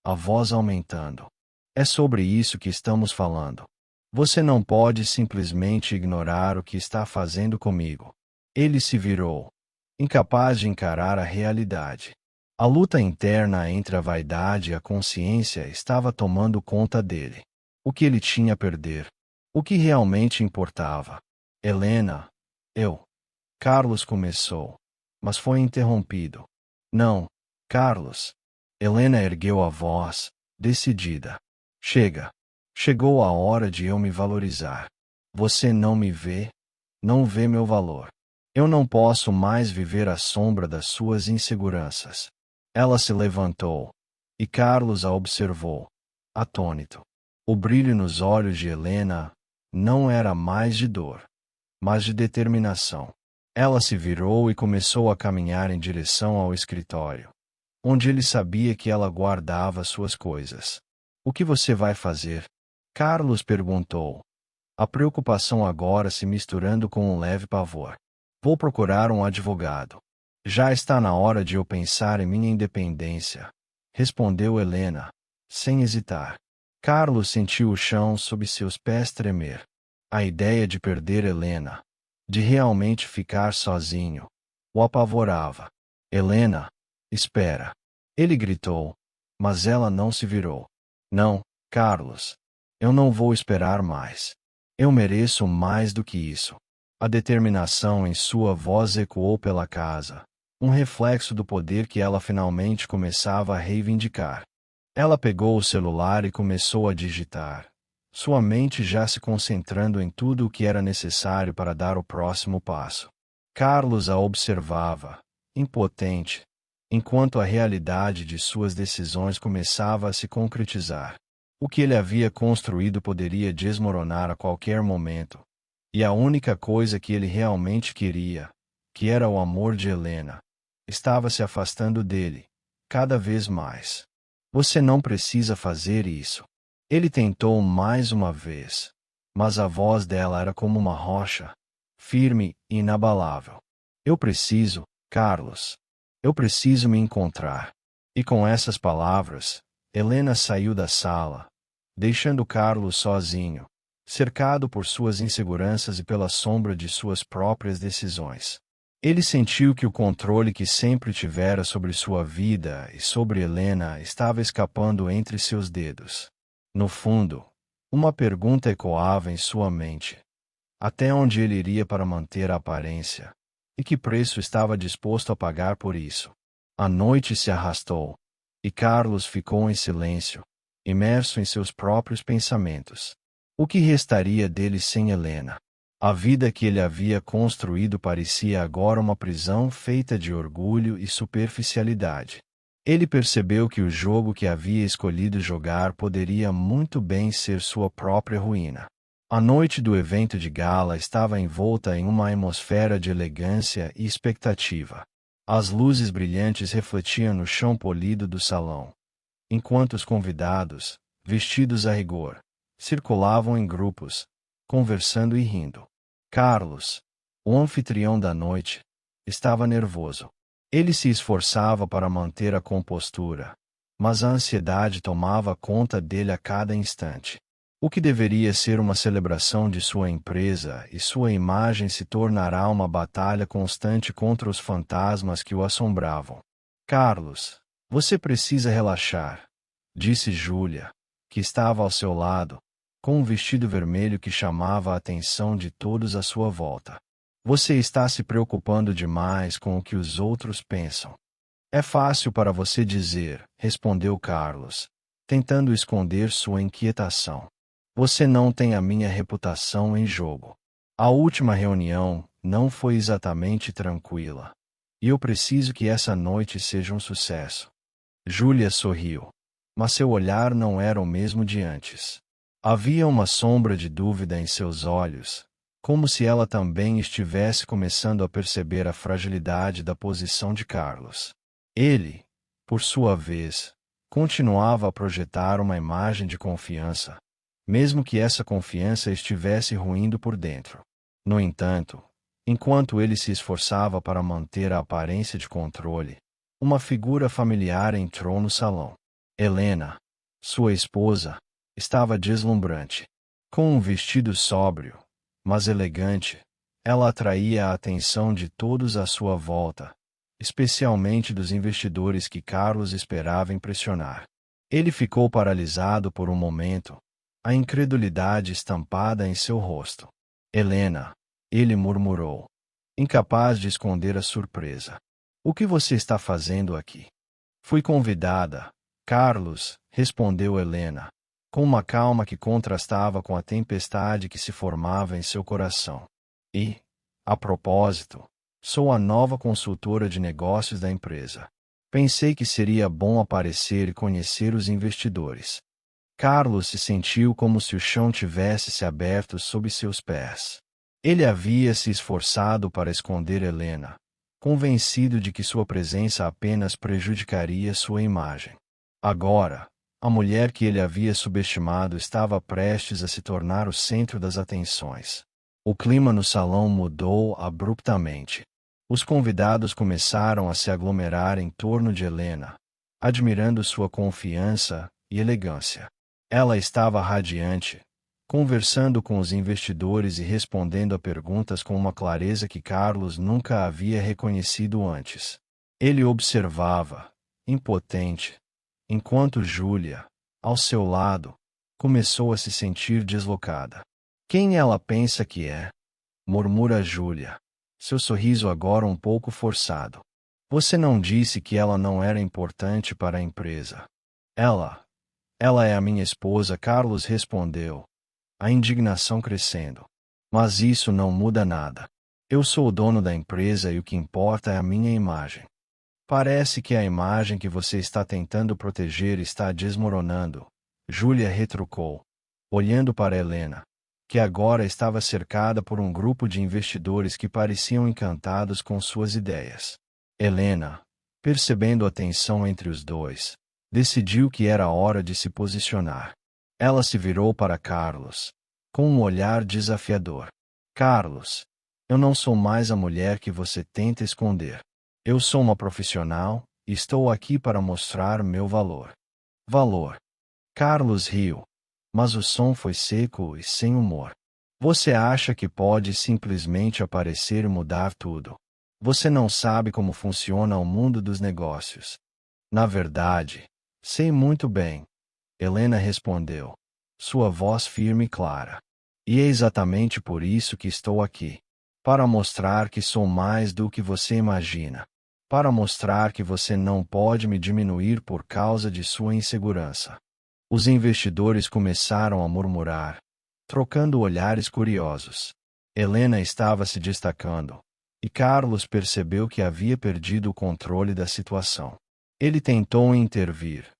a voz aumentando. É sobre isso que estamos falando. Você não pode simplesmente ignorar o que está fazendo comigo. Ele se virou, incapaz de encarar a realidade. A luta interna entre a vaidade e a consciência estava tomando conta dele. O que ele tinha a perder? O que realmente importava? Helena, eu. Carlos começou, mas foi interrompido. Não, Carlos. Helena ergueu a voz, decidida. Chega. Chegou a hora de eu me valorizar. Você não me vê, não vê meu valor. Eu não posso mais viver à sombra das suas inseguranças. Ela se levantou, e Carlos a observou, atônito. O brilho nos olhos de Helena não era mais de dor, mas de determinação. Ela se virou e começou a caminhar em direção ao escritório, onde ele sabia que ela guardava suas coisas. O que você vai fazer? Carlos perguntou, a preocupação agora se misturando com um leve pavor. Vou procurar um advogado. Já está na hora de eu pensar em minha independência, respondeu Helena, sem hesitar. Carlos sentiu o chão sob seus pés tremer. A ideia de perder Helena, de realmente ficar sozinho, o apavorava. Helena, espera. Ele gritou, mas ela não se virou. Não, Carlos. Eu não vou esperar mais. Eu mereço mais do que isso. A determinação em sua voz ecoou pela casa, um reflexo do poder que ela finalmente começava a reivindicar. Ela pegou o celular e começou a digitar, sua mente já se concentrando em tudo o que era necessário para dar o próximo passo. Carlos a observava, impotente, enquanto a realidade de suas decisões começava a se concretizar. O que ele havia construído poderia desmoronar a qualquer momento, e a única coisa que ele realmente queria, que era o amor de Helena, estava se afastando dele, cada vez mais. Você não precisa fazer isso. Ele tentou mais uma vez, mas a voz dela era como uma rocha, firme e inabalável. Eu preciso, Carlos. Eu preciso me encontrar. E com essas palavras, Helena saiu da sala, deixando Carlos sozinho, cercado por suas inseguranças e pela sombra de suas próprias decisões. Ele sentiu que o controle que sempre tivera sobre sua vida e sobre Helena estava escapando entre seus dedos. No fundo, uma pergunta ecoava em sua mente. Até onde ele iria para manter a aparência? E que preço estava disposto a pagar por isso? A noite se arrastou, e Carlos ficou em silêncio, imerso em seus próprios pensamentos. O que restaria dele sem Helena? A vida que ele havia construído parecia agora uma prisão feita de orgulho e superficialidade. Ele percebeu que o jogo que havia escolhido jogar poderia muito bem ser sua própria ruína. A noite do evento de gala estava envolta em uma atmosfera de elegância e expectativa. As luzes brilhantes refletiam no chão polido do salão, enquanto os convidados, vestidos a rigor, circulavam em grupos, conversando e rindo. Carlos, o anfitrião da noite, estava nervoso. Ele se esforçava para manter a compostura, mas a ansiedade tomava conta dele a cada instante. O que deveria ser uma celebração de sua empresa e sua imagem se tornará uma batalha constante contra os fantasmas que o assombravam. Carlos, você precisa relaxar. disse Júlia, que estava ao seu lado, com um vestido vermelho que chamava a atenção de todos à sua volta. Você está se preocupando demais com o que os outros pensam. É fácil para você dizer, respondeu Carlos, tentando esconder sua inquietação. Você não tem a minha reputação em jogo. A última reunião não foi exatamente tranquila. E eu preciso que essa noite seja um sucesso. Júlia sorriu. Mas seu olhar não era o mesmo de antes. Havia uma sombra de dúvida em seus olhos, como se ela também estivesse começando a perceber a fragilidade da posição de Carlos. Ele, por sua vez, continuava a projetar uma imagem de confiança, mesmo que essa confiança estivesse ruindo por dentro. No entanto, enquanto ele se esforçava para manter a aparência de controle, uma figura familiar entrou no salão. Helena, sua esposa, estava deslumbrante. Com um vestido sóbrio, mas elegante, ela atraía a atenção de todos à sua volta, especialmente dos investidores que Carlos esperava impressionar. Ele ficou paralisado por um momento, a incredulidade estampada em seu rosto. Helena, ele murmurou, incapaz de esconder a surpresa. O que você está fazendo aqui? Fui convidada, Carlos, respondeu Helena, com uma calma que contrastava com a tempestade que se formava em seu coração. E, a propósito, sou a nova consultora de negócios da empresa. Pensei que seria bom aparecer e conhecer os investidores. Carlos se sentiu como se o chão tivesse se aberto sob seus pés. Ele havia se esforçado para esconder Helena, convencido de que sua presença apenas prejudicaria sua imagem. Agora, a mulher que ele havia subestimado estava prestes a se tornar o centro das atenções. O clima no salão mudou abruptamente. Os convidados começaram a se aglomerar em torno de Helena, admirando sua confiança e elegância. Ela estava radiante, conversando com os investidores e respondendo a perguntas com uma clareza que Carlos nunca havia reconhecido antes. Ele observava, impotente, enquanto Júlia, ao seu lado, começou a se sentir deslocada. Quem ela pensa que é? Murmura Júlia, seu sorriso agora um pouco forçado. Você não disse que ela não era importante para a empresa. Ela é a minha esposa, Carlos respondeu, a indignação crescendo. Mas isso não muda nada. Eu sou o dono da empresa e o que importa é a minha imagem. Parece que a imagem que você está tentando proteger está desmoronando, Júlia retrucou, olhando para Helena, que agora estava cercada por um grupo de investidores que pareciam encantados com suas ideias. Helena, percebendo a tensão entre os dois, decidiu que era hora de se posicionar. Ela se virou para Carlos, com um olhar desafiador. Carlos, eu não sou mais a mulher que você tenta esconder. Eu sou uma profissional, e estou aqui para mostrar meu valor. Valor. Carlos riu, mas o som foi seco e sem humor. Você acha que pode simplesmente aparecer e mudar tudo. Você não sabe como funciona o mundo dos negócios. Na verdade, sei muito bem. Helena respondeu, sua voz firme e clara. E é exatamente por isso que estou aqui. Para mostrar que sou mais do que você imagina. Para mostrar que você não pode me diminuir por causa de sua insegurança. Os investidores começaram a murmurar, trocando olhares curiosos. Helena estava se destacando, e Carlos percebeu que havia perdido o controle da situação. Ele tentou intervir,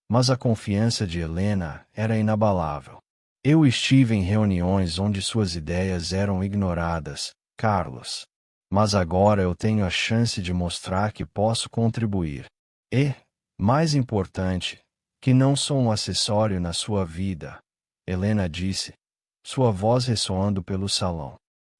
mas a confiança de Helena era inabalável. Eu estive em reuniões onde suas ideias eram ignoradas, Carlos. Mas agora eu tenho a chance de mostrar que posso contribuir. E, mais importante, que não sou um acessório na sua vida, Helena disse, sua voz ressoando pelo salão.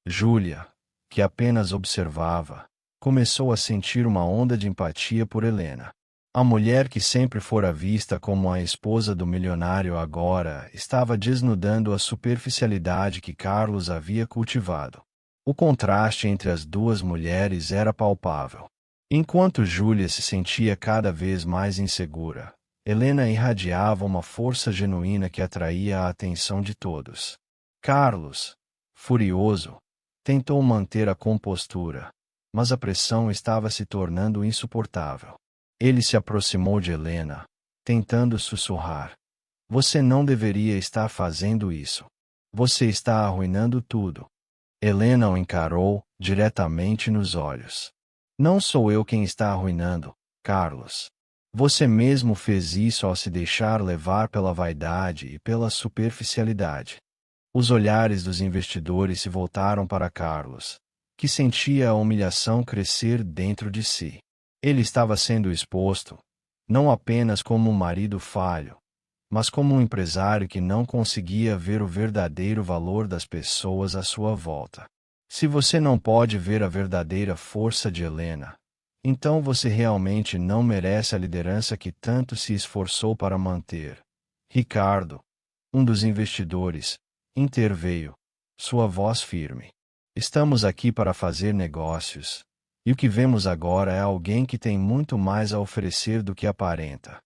Júlia, que apenas observava, começou a sentir uma onda de empatia por Helena. A mulher que sempre fora vista como a esposa do milionário agora estava desnudando a superficialidade que Carlos havia cultivado. O contraste entre as duas mulheres era palpável. Enquanto Júlia se sentia cada vez mais insegura, Helena irradiava uma força genuína que atraía a atenção de todos. Carlos, furioso, tentou manter a compostura, mas a pressão estava se tornando insuportável. Ele se aproximou de Helena, tentando sussurrar: "Você não deveria estar fazendo isso. Você está arruinando tudo." Helena o encarou diretamente nos olhos. "Não sou eu quem está arruinando, Carlos. Você mesmo fez isso ao se deixar levar pela vaidade e pela superficialidade." Os olhares dos investidores se voltaram para Carlos, que sentia a humilhação crescer dentro de si. Ele estava sendo exposto, não apenas como um marido falho, mas como um empresário que não conseguia ver o verdadeiro valor das pessoas à sua volta. Se você não pode ver a verdadeira força de Helena, então você realmente não merece a liderança que tanto se esforçou para manter. Ricardo, um dos investidores, interveio, sua voz firme. "Estamos aqui para fazer negócios, e o que vemos agora é alguém que tem muito mais a oferecer do que aparenta."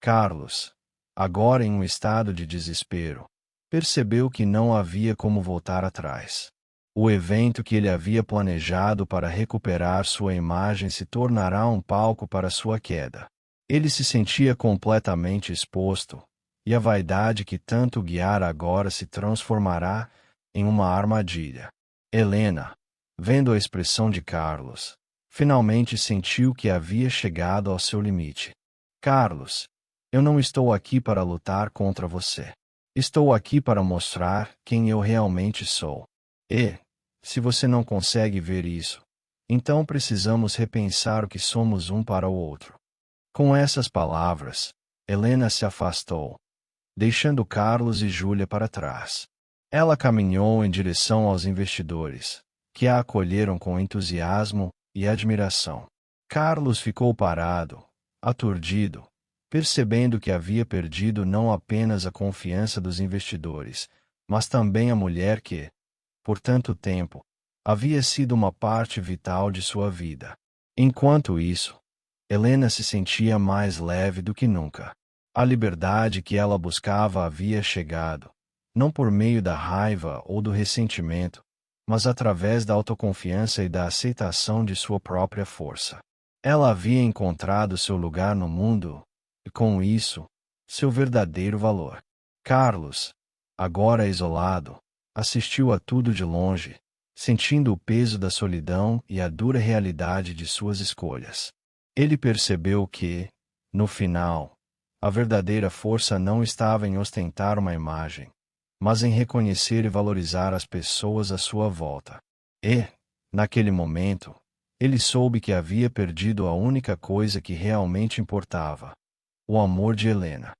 Carlos, agora em um estado de desespero, percebeu que não havia como voltar atrás. O evento que ele havia planejado para recuperar sua imagem se tornará um palco para sua queda. Ele se sentia completamente exposto, e a vaidade que tanto o guiara agora se transformará em uma armadilha. Helena, vendo a expressão de Carlos, finalmente sentiu que havia chegado ao seu limite. "Carlos, eu não estou aqui para lutar contra você. Estou aqui para mostrar quem eu realmente sou. E, se você não consegue ver isso, então precisamos repensar o que somos um para o outro." Com essas palavras, Helena se afastou, deixando Carlos e Júlia para trás. Ela caminhou em direção aos investidores, que a acolheram com entusiasmo e admiração. Carlos ficou parado, aturdido, percebendo que havia perdido não apenas a confiança dos investidores, mas também a mulher que, por tanto tempo, havia sido uma parte vital de sua vida. Enquanto isso, Helena se sentia mais leve do que nunca. A liberdade que ela buscava havia chegado, não por meio da raiva ou do ressentimento, mas através da autoconfiança e da aceitação de sua própria força. Ela havia encontrado seu lugar no mundo, e com isso, seu verdadeiro valor. Carlos, agora isolado, assistiu a tudo de longe, sentindo o peso da solidão e a dura realidade de suas escolhas. Ele percebeu que, no final, a verdadeira força não estava em ostentar uma imagem, mas em reconhecer e valorizar as pessoas à sua volta. E, naquele momento, ele soube que havia perdido a única coisa que realmente importava: o amor de Helena.